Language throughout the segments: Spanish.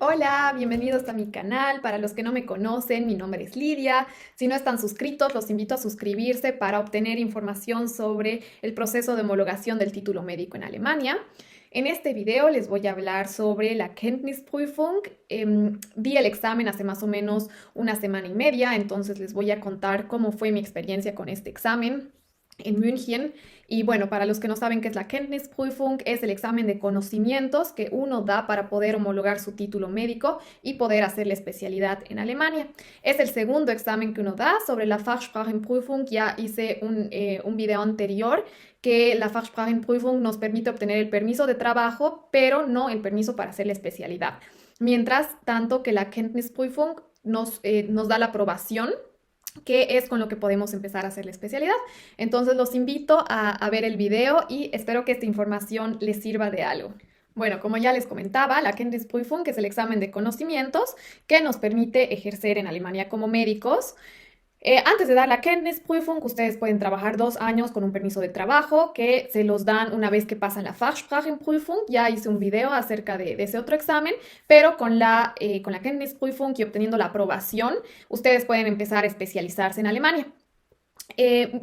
Hola, bienvenidos a mi canal. Para los que no me conocen, mi nombre es Lidia. Si no están suscritos, los invito a suscribirse para obtener información sobre el proceso de homologación del título médico en Alemania. En este video les voy a hablar sobre la Kenntnisprüfung. Di el examen hace más o menos una semana y media, entonces les voy a contar cómo fue mi experiencia con este examen en München. Y bueno, para los que no saben qué es la Kenntnisprüfung, es el examen de conocimientos que uno da para poder homologar su título médico y poder hacer la especialidad en Alemania. Es el segundo examen que uno da. Sobre la Fachsprachenprüfung ya hice un video anterior, que la Fachsprachenprüfung nos permite obtener el permiso de trabajo, pero no el permiso para hacer la especialidad. Mientras tanto que la Kenntnisprüfung nos da la aprobación, que es con lo que podemos empezar a hacer la especialidad. Entonces los invito a ver el video y espero que esta información les sirva de algo. Bueno, como ya les comentaba, la Kenntnisprüfung es el examen de conocimientos que nos permite ejercer en Alemania como médicos. Antes de dar la Kenntnisprüfung, ustedes pueden trabajar 2 años con un permiso de trabajo que se los dan una vez que pasan la Fachsprachenprüfung. Ya hice un video acerca de ese otro examen, pero con la Kenntnisprüfung y obteniendo la aprobación, ustedes pueden empezar a especializarse en Alemania.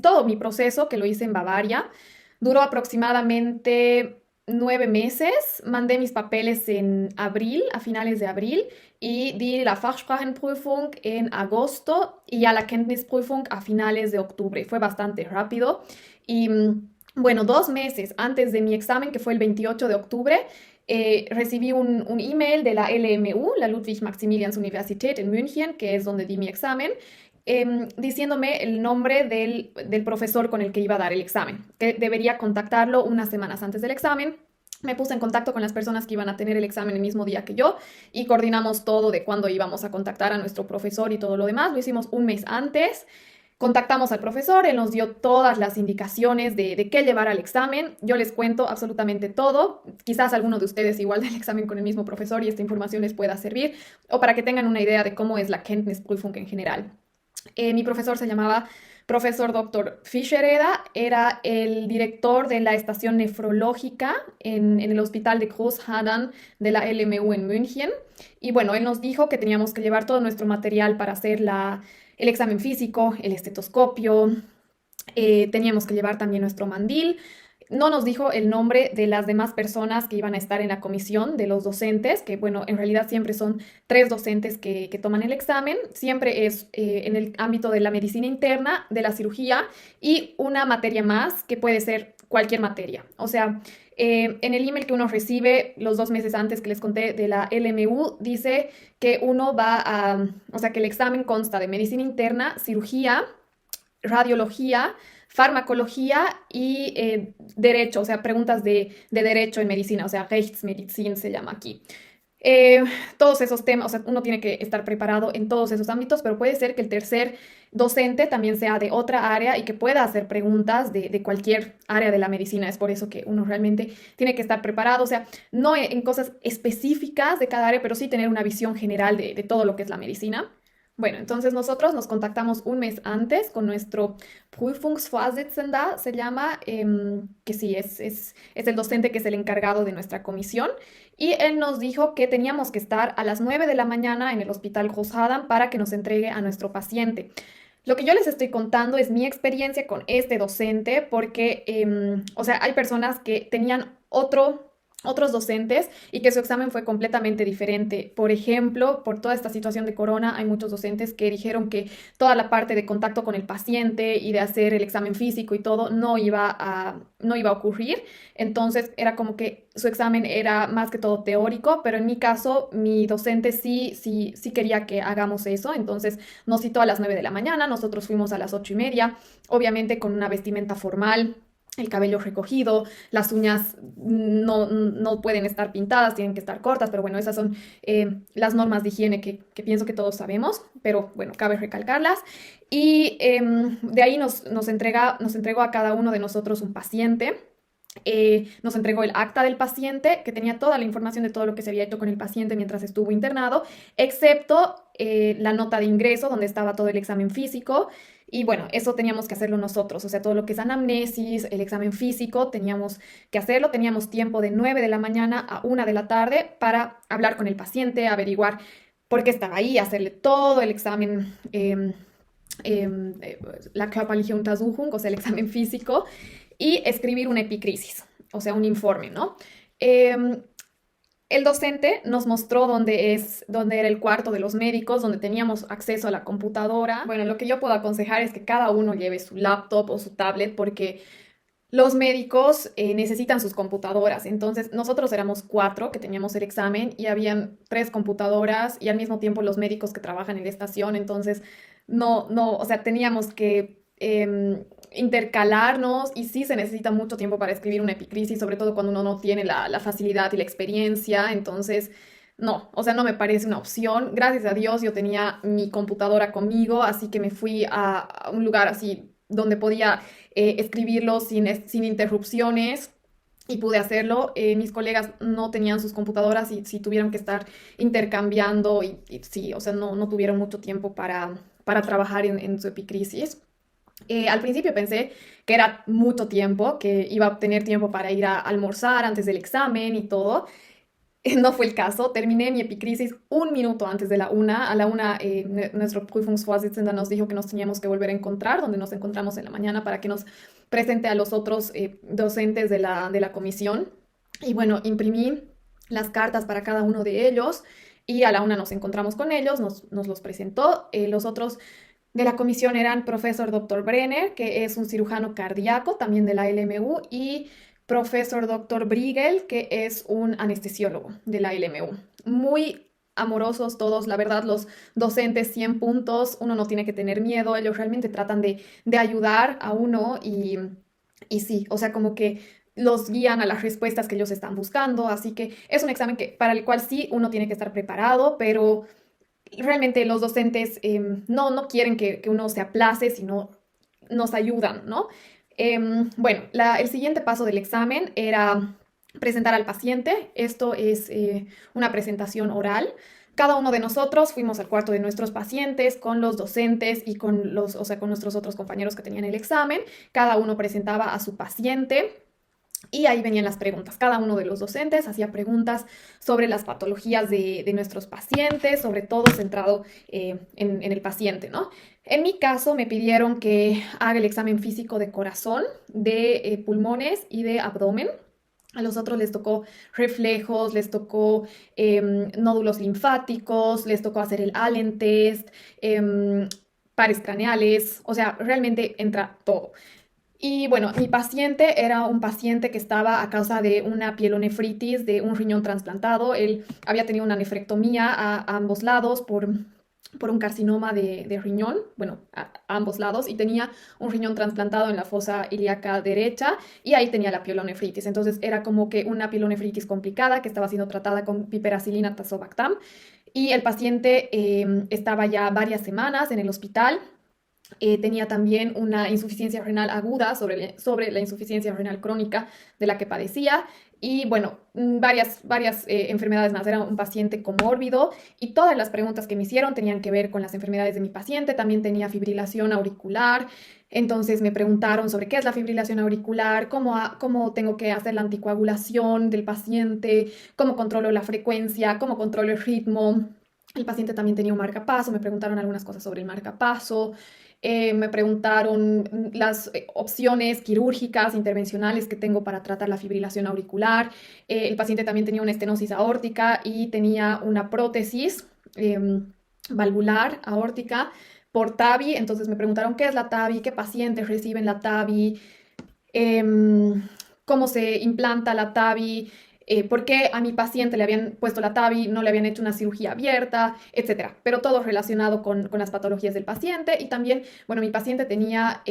Todo mi proceso, que lo hice en Bavaria, duró aproximadamente 9 meses. Mandé mis papeles en abril, a finales de abril, y di la Fachsprachenprüfung en agosto y ya la Kenntnisprüfung a finales de octubre. Fue bastante rápido. Y bueno, 2 meses antes de mi examen, que fue el 28 de octubre, recibí un email de la LMU, la Ludwig-Maximilians-Universität en München, que es donde di mi examen, diciéndome el nombre del profesor con el que iba a dar el examen, que debería contactarlo unas semanas antes del examen. Me puse en contacto con las personas que iban a tener el examen el mismo día que yo y coordinamos todo de cuándo íbamos a contactar a nuestro profesor y todo lo demás. Lo hicimos un mes antes. Contactamos al profesor, él nos dio todas las indicaciones de qué llevar al examen. Yo les cuento absolutamente todo. Quizás alguno de ustedes igual del examen con el mismo profesor y esta información les pueda servir, o para que tengan una idea de cómo es la Kenntnisprüfung en general. Mi profesor se llamaba profesor Dr. Fischereda, era el director de la estación nefrológica en el hospital de Großhadern de la LMU en München. Y bueno, él nos dijo que teníamos que llevar todo nuestro material para hacer el examen físico, el estetoscopio, teníamos que llevar también nuestro mandil. No nos dijo el nombre de las demás personas que iban a estar en la comisión, de los docentes, que bueno, en realidad siempre son 3 docentes que toman el examen. Siempre es en el ámbito de la medicina interna, de la cirugía y una materia más que puede ser cualquier materia. O sea, en el email que uno recibe los 2 meses antes que les conté de la LMU, dice que uno o sea, que el examen consta de medicina interna, cirugía, radiología, farmacología y derecho, o sea, preguntas de derecho en medicina, o sea, Rechtsmedizin se llama aquí. Eh, todos esos temas, o sea, uno tiene que estar preparado en todos esos ámbitos, pero puede ser que el tercer docente también sea de otra área y que pueda hacer preguntas de cualquier área de la medicina. Es por eso que uno realmente tiene que estar preparado, o sea, no en cosas específicas de cada área, pero sí tener una visión general de todo lo que es la medicina. Bueno, entonces nosotros nos contactamos un mes antes con nuestro Prüfungsvorsitzender, se llama, que sí, es el docente que es el encargado de nuestra comisión, y él nos dijo que teníamos que estar a las 9 de la mañana en el hospital Großhadern para que nos entregue a nuestro paciente. Lo que yo les estoy contando es mi experiencia con este docente, porque, o sea, hay personas que tenían otros docentes y que su examen fue completamente diferente. Por ejemplo, por toda esta situación de corona, hay muchos docentes que dijeron que toda la parte de contacto con el paciente y de hacer el examen físico y todo no iba a ocurrir. Entonces era como que su examen era más que todo teórico, pero en mi caso, mi docente sí quería que hagamos eso. Entonces nos citó a las 9 de la mañana, nosotros fuimos a las 8:30, obviamente con una vestimenta formal, el cabello recogido, las uñas no pueden estar pintadas, tienen que estar cortas, pero bueno, esas son las normas de higiene que pienso que todos sabemos, pero bueno, cabe recalcarlas. Y de ahí nos entregó a cada uno de nosotros un paciente. nos entregó el acta del paciente, que tenía toda la información de todo lo que se había hecho con el paciente mientras estuvo internado, excepto la nota de ingreso, donde estaba todo el examen físico. Y bueno, eso teníamos que hacerlo nosotros, o sea, todo lo que es anamnesis, el examen físico, teníamos que hacerlo. Teníamos tiempo de 9 de la mañana a 1 de la tarde para hablar con el paciente, averiguar por qué estaba ahí, hacerle todo el examen. La körperliche Untersuchung, o sea, el examen físico, y escribir una epicrisis, o sea, un informe, ¿no? Eh, el docente nos mostró dónde era el cuarto de los médicos, donde teníamos acceso a la computadora. Bueno, lo que yo puedo aconsejar es que cada uno lleve su laptop o su tablet, porque los médicos necesitan sus computadoras. Entonces, nosotros éramos 4 que teníamos el examen y habían 3 computadoras y al mismo tiempo los médicos que trabajan en la estación. Entonces, no, o sea, teníamos que intercalarnos, y sí se necesita mucho tiempo para escribir una epicrisis, sobre todo cuando uno no tiene la facilidad y la experiencia. Entonces, no, o sea, no me parece una opción. Gracias a Dios yo tenía mi computadora conmigo, así que me fui a un lugar así donde podía escribirlo sin interrupciones, y pude hacerlo. Mis colegas no tenían sus computadoras y sí tuvieron que estar intercambiando, y sí, o sea, no tuvieron mucho tiempo para trabajar en su epicrisis. Al principio pensé que era mucho tiempo, que iba a tener tiempo para ir a almorzar antes del examen y todo. No fue el caso. Terminé mi epicrisis un minuto antes de la 1. A la 1, nuestro Prüfungsvorsitzender nos dijo que nos teníamos que volver a encontrar, donde nos encontramos en la mañana, para que nos presente a los otros docentes de la comisión. Y bueno, imprimí las cartas para cada uno de ellos, y a la 1 nos encontramos con ellos, nos los presentó. Los otros de la comisión eran profesor Dr. Brenner, que es un cirujano cardíaco también de la LMU, y profesor Dr. Briegel, que es un anestesiólogo de la LMU. Muy amorosos todos, la verdad, los docentes 100 puntos, uno no tiene que tener miedo, ellos realmente tratan de ayudar a uno, y sí, o sea, como que los guían a las respuestas que ellos están buscando. Así que es un examen para el cual sí uno tiene que estar preparado, pero realmente los docentes no quieren que uno se aplace, sino nos ayudan, ¿no? Bueno, el siguiente paso del examen era presentar al paciente. Esto es una presentación oral. Cada uno de nosotros fuimos al cuarto de nuestros pacientes con los docentes y o sea, con nuestros otros compañeros que tenían el examen. Cada uno presentaba a su paciente. Y ahí venían las preguntas. Cada uno de los docentes hacía preguntas sobre las patologías de nuestros pacientes, sobre todo centrado en el paciente, ¿no? En mi caso me pidieron que haga el examen físico de corazón, de pulmones y de abdomen. A los otros les tocó reflejos, les tocó nódulos linfáticos, les tocó hacer el Allen test, pares craneales, o sea, realmente entra todo. Y bueno, mi paciente era un paciente que estaba a causa de una pielonefritis, de un riñón trasplantado. Él había tenido una nefrectomía a ambos lados por un carcinoma de riñón, bueno, a ambos lados, y tenía un riñón trasplantado en la fosa ilíaca derecha, y ahí tenía la pielonefritis. Entonces era como que una pielonefritis complicada que estaba siendo tratada con piperacilina tazobactam, y el paciente estaba ya varias semanas en el hospital. Tenía también una insuficiencia renal aguda sobre la insuficiencia renal crónica de la que padecía, y bueno, varias enfermedades más. Era un paciente comórbido, y todas las preguntas que me hicieron tenían que ver con las enfermedades de mi paciente. También tenía fibrilación auricular. Entonces me preguntaron sobre qué es la fibrilación auricular, cómo tengo que hacer la anticoagulación del paciente, cómo controlo la frecuencia, cómo controlo el ritmo. El paciente también tenía un marcapaso. Me preguntaron algunas cosas sobre el marcapaso. Me preguntaron las opciones quirúrgicas, intervencionales que tengo para tratar la fibrilación auricular. El paciente también tenía una estenosis aórtica y tenía una prótesis valvular aórtica por TAVI. Entonces me preguntaron qué es la TAVI, qué pacientes reciben la TAVI, cómo se implanta la TAVI, por qué a mi paciente le habían puesto la TAVI, no le habían hecho una cirugía abierta, etcétera. Pero todo relacionado con las patologías del paciente. Y también, bueno, mi paciente tenía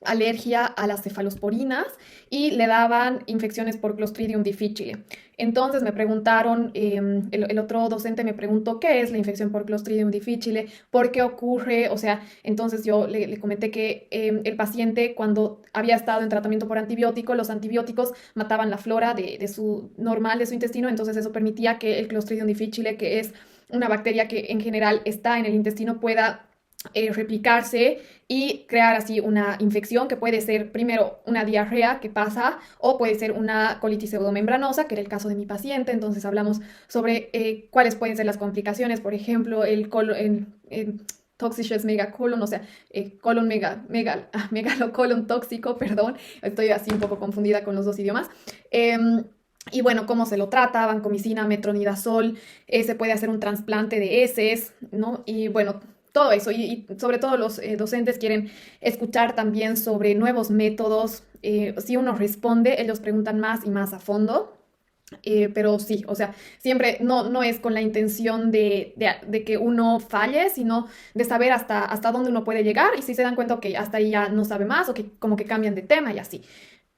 alergia a las cefalosporinas y le daban infecciones por Clostridium difficile. Entonces me preguntaron, el otro docente me preguntó qué es la infección por Clostridium difficile, por qué ocurre, o sea, entonces yo le comenté que el paciente cuando había estado en tratamiento por antibiótico, los antibióticos mataban la flora de su normal de su intestino, entonces eso permitía que el Clostridium difficile, que es una bacteria que en general está en el intestino, pueda replicarse y crear así una infección que puede ser primero una diarrea que pasa o puede ser una colitis pseudomembranosa, que era el caso de mi paciente. Entonces hablamos sobre cuáles pueden ser las complicaciones, por ejemplo, el colon, toxisches megacolon, o sea, colon megalocolon tóxico, perdón, estoy así un poco confundida con los dos idiomas. Y bueno, cómo se lo trata, vancomicina, metronidazol, se puede hacer un trasplante de heces, ¿no? Y bueno, todo eso. Y sobre todo los docentes quieren escuchar también sobre nuevos métodos. Si uno responde, ellos preguntan más y más a fondo. Pero sí, o sea, siempre no es con la intención de que uno falle, sino de saber hasta dónde uno puede llegar y si se dan cuenta que hasta ahí ya no sabe más o que como que cambian de tema y así.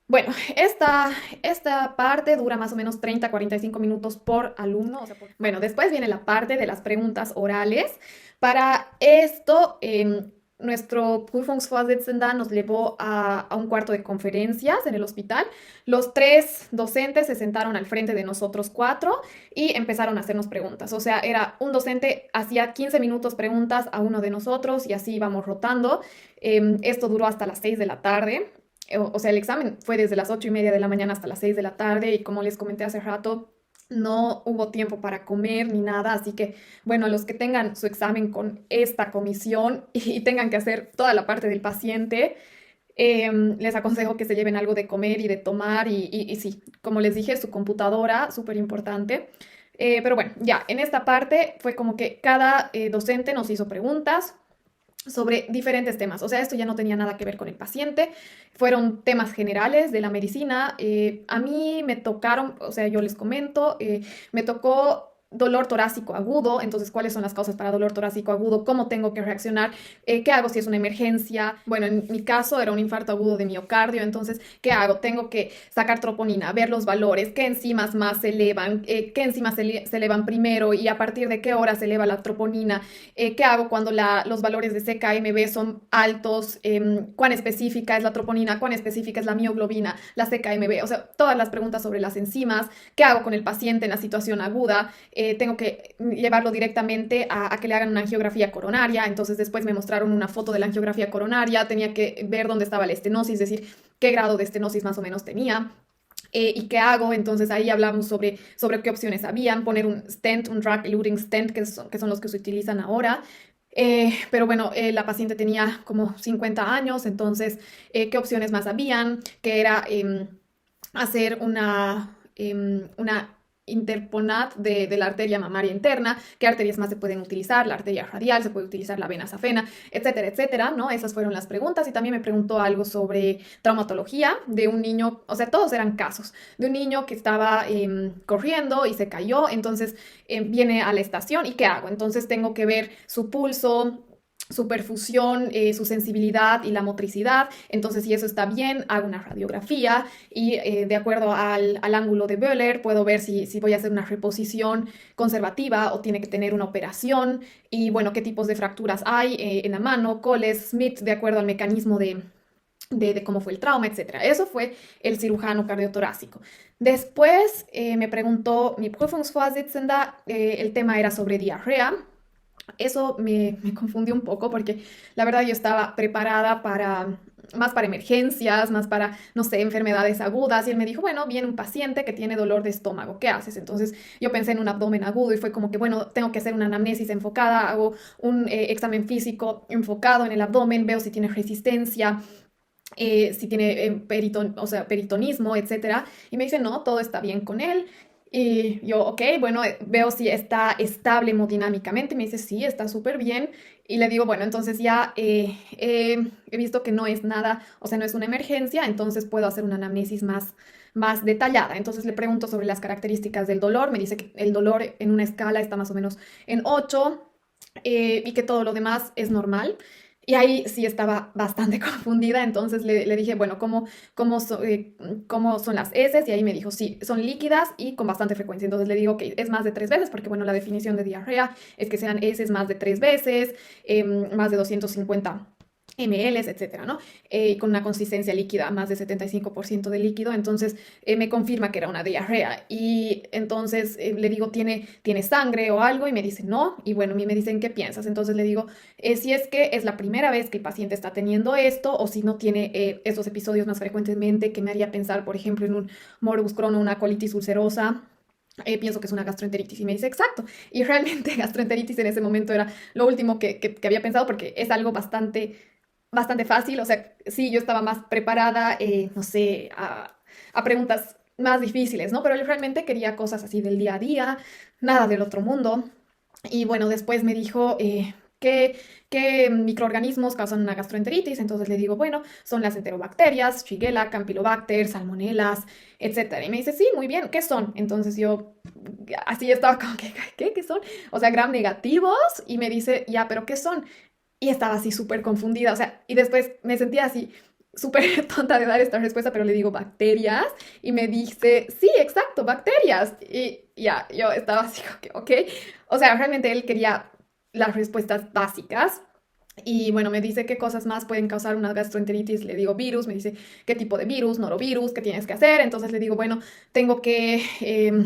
Bueno, esta parte dura más o menos 30 a 45 minutos por alumno. O sea, bueno, después viene la parte de las preguntas orales. Para esto, nuestro Prüfungsvorsitzender nos llevó a un cuarto de conferencias en el hospital. Los tres docentes se sentaron al frente de nosotros cuatro y empezaron a hacernos preguntas. O sea, era un docente, hacía 15 minutos preguntas a uno de nosotros y así íbamos rotando. Esto duró hasta las 6 de la tarde. O sea, el examen fue desde las 8:30 de la mañana hasta las 6 de la tarde y como les comenté hace rato, no hubo tiempo para comer ni nada, así que bueno, los que tengan su examen con esta comisión y tengan que hacer toda la parte del paciente, les aconsejo que se lleven algo de comer y de tomar y sí, como les dije, su computadora, súper importante. Pero bueno, ya, en esta parte fue como que cada docente nos hizo preguntas sobre diferentes temas. O sea, esto ya no tenía nada que ver con el paciente, fueron temas generales de la medicina. A mí me tocaron, o sea, yo les comento, me tocó dolor torácico agudo, entonces, ¿cuáles son las causas para dolor torácico agudo? ¿Cómo tengo que reaccionar? ¿Qué hago si es una emergencia? Bueno, en mi caso era un infarto agudo de miocardio, entonces, ¿qué hago? Tengo que sacar troponina, ver los valores, qué enzimas más se elevan, qué enzimas se elevan primero y a partir de qué hora se eleva la troponina, qué hago cuando los valores de CKMB son altos, cuán específica es la troponina, cuán específica es la mioglobina, la CKMB, o sea, todas las preguntas sobre las enzimas, qué hago con el paciente en la situación aguda, tengo que llevarlo directamente a que le hagan una angiografía coronaria, entonces después me mostraron una foto de la angiografía coronaria, tenía que ver dónde estaba la estenosis, es decir, qué grado de estenosis más o menos tenía. ¿Y qué hago? Entonces ahí hablamos sobre qué opciones habían, poner un stent, un drug eluting stent, que son los que se utilizan ahora. Pero bueno, la paciente tenía como 50 años, entonces, ¿qué opciones más habían? Que era hacer una interponat de la arteria mamaria interna, qué arterias más se pueden utilizar, la arteria radial, se puede utilizar la vena safena, etcétera, etcétera, ¿no? Esas fueron las preguntas y también me preguntó algo sobre traumatología de un niño, o sea, todos eran casos, de un niño que estaba corriendo y se cayó, entonces viene a la estación y ¿qué hago? Entonces tengo que ver su pulso, su perfusión, su sensibilidad y la motricidad. Entonces, si eso está bien, hago una radiografía y de acuerdo al ángulo de Böhler puedo ver si voy a hacer una reposición conservativa o tiene que tener una operación y bueno, qué tipos de fracturas hay en la mano, Coles, Smith, de acuerdo al mecanismo de cómo fue el trauma, etcétera. Eso fue el cirujano cardiotorácico. Después me preguntó mi Prüfungsvorsitzender, el tema era sobre diarrea. Eso me confundió un poco porque la verdad yo estaba preparada más para emergencias, más para, no sé, enfermedades agudas. Y él me dijo, bueno, viene un paciente que tiene dolor de estómago, ¿qué haces? Entonces yo pensé en un abdomen agudo y fue como que, bueno, tengo que hacer una anamnesis enfocada, hago un examen físico enfocado en el abdomen, veo si tiene resistencia. Si tiene o sea, peritonismo, etcétera. Y me dice, no, todo está bien con él. Y yo, ok, bueno, veo si está estable hemodinámicamente. Me dice, sí, está súper bien. Y le digo, bueno, entonces ya he visto que no es nada, o sea, no es una emergencia, entonces puedo hacer una anamnesis más detallada. Entonces le pregunto sobre las características del dolor. Me dice que el dolor en una escala está más o menos en 8 y que todo lo demás es normal. Y ahí sí estaba bastante confundida, entonces le dije, bueno, ¿cómo son las heces? Y ahí me dijo, sí, son líquidas y con bastante frecuencia. Entonces le digo que es más de 3 veces, porque bueno, la definición de diarrea es que sean heces más de 3 veces, más de 250 ml, etcétera, ¿no? Con una consistencia líquida, más de 75% de líquido, entonces me confirma que era una diarrea y entonces le digo, ¿tiene sangre o algo? Y me dice, no, y bueno, a mí me dicen, ¿qué piensas? Entonces le digo, si es que es la primera vez que el paciente está teniendo esto o si no tiene estos episodios más frecuentemente que me haría pensar, por ejemplo, en un morbus Crohn o una colitis ulcerosa. Pienso que es una gastroenteritis y me dice exacto. Y realmente gastroenteritis en ese momento era lo último que había pensado porque es algo bastante fácil. O sea, sí, yo estaba más preparada, no sé, a preguntas más difíciles, ¿no? Pero yo realmente quería cosas así del día a día, nada del otro mundo. Y bueno, después me dijo qué microorganismos causan una gastroenteritis. Entonces le digo, bueno, son las enterobacterias, Shigella, Campylobacter, Salmonelas, etcétera. Y me dice, sí, muy bien, ¿qué son? Entonces yo así estaba como que, ¿qué son? O sea, gram negativos. Y me dice, ya, pero ¿qué son? Y estaba así súper confundida, o sea, y después me sentía así súper tonta de dar esta respuesta, pero le digo bacterias y me dice, sí, exacto, bacterias. Y ya, yo estaba así como que, ok. O sea, realmente él quería las respuestas básicas. Y bueno, me dice qué cosas más pueden causar una gastroenteritis. Le digo virus, me dice qué tipo de virus, norovirus, qué tienes que hacer. Entonces le digo, bueno, tengo que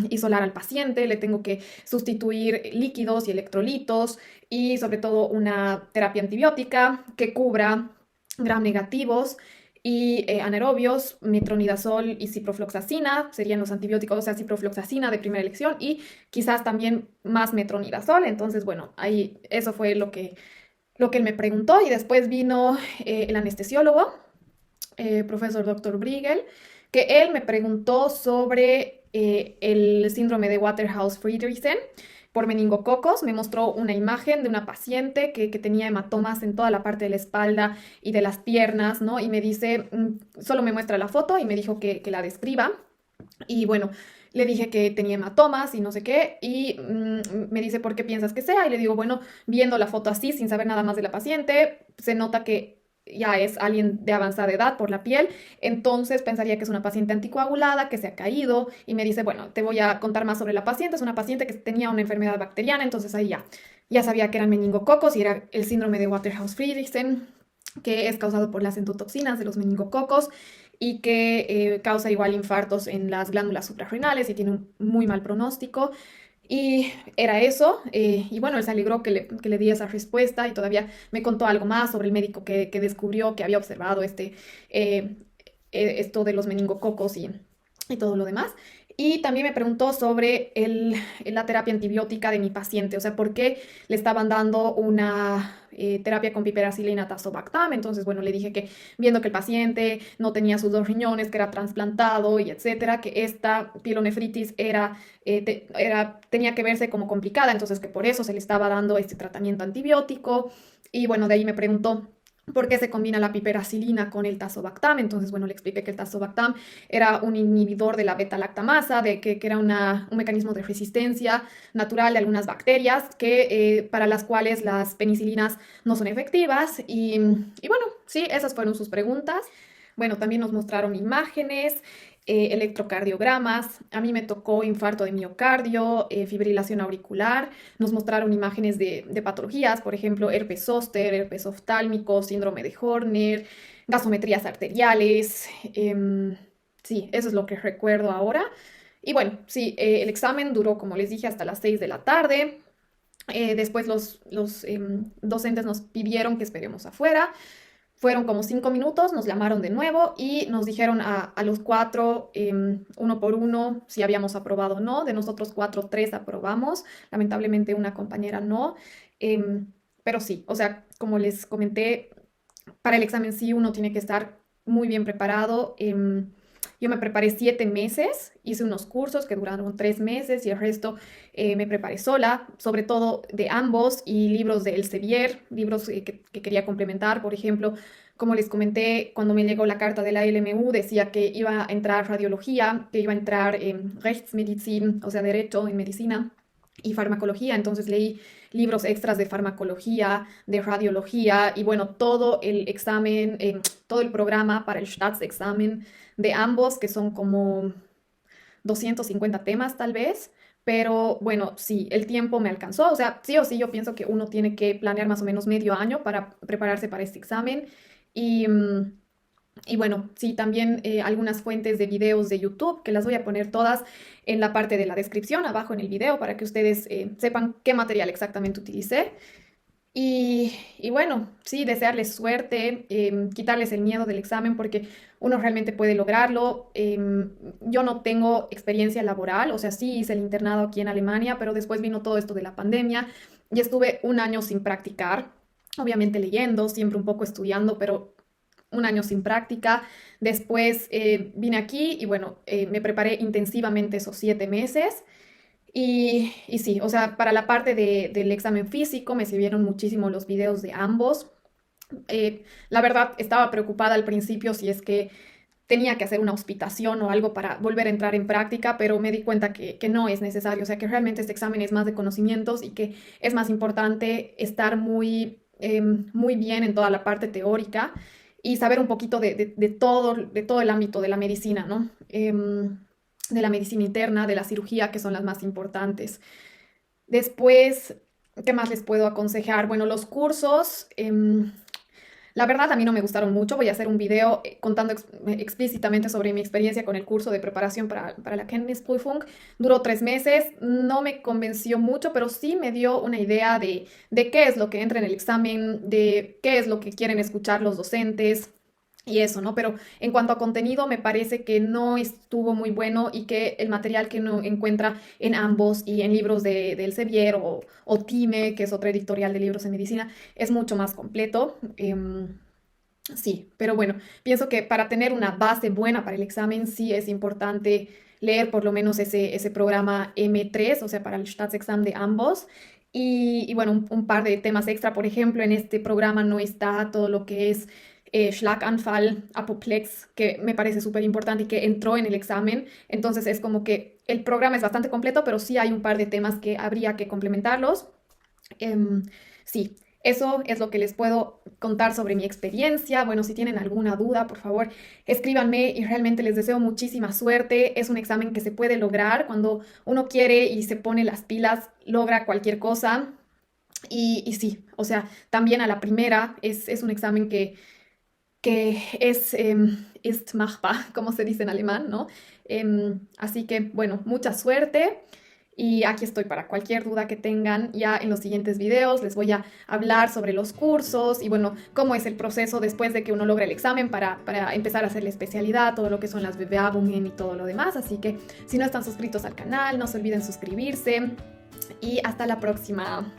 isolar al paciente, le tengo que sustituir líquidos y electrolitos y sobre todo una terapia antibiótica que cubra gram negativos y anaerobios, metronidazol y ciprofloxacina serían los antibióticos, o sea, ciprofloxacina de primera elección y quizás también más metronidazol. Entonces, bueno, ahí eso fue lo que él me preguntó y después vino el anestesiólogo, profesor doctor Briegel, que él me preguntó sobre el síndrome de Waterhouse-Friderichsen por meningococos. Me mostró una imagen de una paciente que tenía hematomas en toda la parte de la espalda y de las piernas, ¿no? Y me dice, solo me muestra la foto y me dijo que la describa. Y bueno, le dije que tenía hematomas y no sé qué, y me dice, ¿por qué piensas que sea? Y le digo, bueno, viendo la foto así, sin saber nada más de la paciente, se nota que ya es alguien de avanzada edad por la piel, entonces pensaría que es una paciente anticoagulada, que se ha caído, y me dice, bueno, te voy a contar más sobre la paciente, es una paciente que tenía una enfermedad bacteriana, entonces ahí ya sabía que eran meningococos y era el síndrome de Waterhouse-Friderichsen, que es causado por las endotoxinas de los meningococos y que causa igual infartos en las glándulas suprarrenales y tiene un muy mal pronóstico. Y era eso, y bueno, él se alegró que le di esa respuesta y todavía me contó algo más sobre el médico que descubrió, que había observado esto de los meningococos y todo lo demás. Y también me preguntó sobre la terapia antibiótica de mi paciente, o sea, por qué le estaban dando una terapia con piperacilina tazobactam. Entonces, bueno, le dije que viendo que el paciente no tenía sus 2 riñones, que era trasplantado y etcétera, que esta pielonefritis tenía que verse como complicada, entonces que por eso se le estaba dando este tratamiento antibiótico. Y bueno, de ahí me preguntó por qué se combina la piperacilina con el tazobactam. Entonces, bueno, le expliqué que el tazobactam era un inhibidor de la beta-lactamasa, que era un mecanismo de resistencia natural de algunas bacterias para las cuales las penicilinas no son efectivas. Y bueno, sí, esas fueron sus preguntas. Bueno, también nos mostraron imágenes, electrocardiogramas. A mí me tocó infarto de miocardio, fibrilación auricular. Nos mostraron imágenes de patologías, por ejemplo, herpes zóster, herpes oftálmico, síndrome de Horner, gasometrías arteriales. Sí, eso es lo que recuerdo ahora. Y bueno, sí, el examen duró, como les dije, hasta las 6 de la tarde. Después los docentes nos pidieron que esperemos afuera. Fueron como 5 minutos, nos llamaron de nuevo y nos dijeron a los cuatro, uno por uno, si habíamos aprobado o no. De nosotros cuatro, tres aprobamos. Lamentablemente una compañera no. Pero sí, o sea, como les comenté, para el examen sí uno tiene que estar muy bien preparado. Yo me preparé 7 meses, hice unos cursos que duraron 3 meses y el resto me preparé sola, sobre todo de ambos y libros de Elsevier, libros que quería complementar. Por ejemplo, como les comenté, cuando me llegó la carta de la LMU decía que iba a entrar radiología, que iba a entrar Rechtsmedizin, o sea, derecho en medicina. y farmacología, entonces leí libros extras de farmacología, de radiología y bueno, todo el examen, todo el programa para el Staatsexamen de ambos, que son como 250 temas tal vez, pero bueno, sí, el tiempo me alcanzó, o sea, sí o sí yo pienso que uno tiene que planear más o menos medio año para prepararse para este examen y... y bueno, sí, también algunas fuentes de videos de YouTube, que las voy a poner todas en la parte de la descripción, abajo en el video, para que ustedes sepan qué material exactamente utilicé. Y bueno, sí, desearles suerte, quitarles el miedo del examen porque uno realmente puede lograrlo. Yo no tengo experiencia laboral, o sea, sí hice el internado aquí en Alemania, pero después vino todo esto de la pandemia y estuve un año sin practicar, obviamente leyendo, siempre un poco estudiando, pero un año sin práctica. Después vine aquí y bueno, me preparé intensivamente esos 7 meses. Y sí, o sea, para la parte del examen físico me sirvieron muchísimo los videos de ambos. La verdad, estaba preocupada al principio si es que tenía que hacer una hospitación o algo para volver a entrar en práctica, pero me di cuenta que no es necesario, o sea, que realmente este examen es más de conocimientos y que es más importante estar muy bien en toda la parte teórica y saber un poquito de todo el ámbito de la medicina, ¿no? De la medicina interna, de la cirugía, que son las más importantes. Después, ¿qué más les puedo aconsejar? Bueno, los cursos, la verdad a mí no me gustaron mucho. Voy a hacer un video contando explícitamente sobre mi experiencia con el curso de preparación para la Kenntnisprüfung. Duró 3 meses, no me convenció mucho, pero sí me dio una idea de qué es lo que entra en el examen, de qué es lo que quieren escuchar los docentes. Y eso, ¿no? Pero en cuanto a contenido, me parece que no estuvo muy bueno y que el material que uno encuentra en ambos y en libros de Elsevier o Time, que es otra editorial de libros en medicina, es mucho más completo. Sí, pero bueno, pienso que para tener una base buena para el examen sí es importante leer por lo menos ese programa M3, o sea, para el Staatsexamen de ambos. Y bueno, un par de temas extra, por ejemplo, en este programa no está todo lo que es Schlaganfall, Apoplex, que me parece súper importante y que entró en el examen. Entonces es como que el programa es bastante completo, pero sí hay un par de temas que habría que complementarlos. Sí, eso es lo que les puedo contar sobre mi experiencia. Bueno, si tienen alguna duda, por favor, escríbanme y realmente les deseo muchísima suerte. Es un examen que se puede lograr cuando uno quiere y se pone las pilas, logra cualquier cosa. Y sí, o sea, también a la primera es un examen que ist machbar, como se dice en alemán, ¿no? Así que, bueno, mucha suerte. Y aquí estoy para cualquier duda que tengan. Ya en los siguientes videos les voy a hablar sobre los cursos y bueno, cómo es el proceso después de que uno logra el examen para empezar a hacer la especialidad, todo lo que son las Bewerbungen y todo lo demás. Así que si no están suscritos al canal, no se olviden suscribirse y hasta la próxima.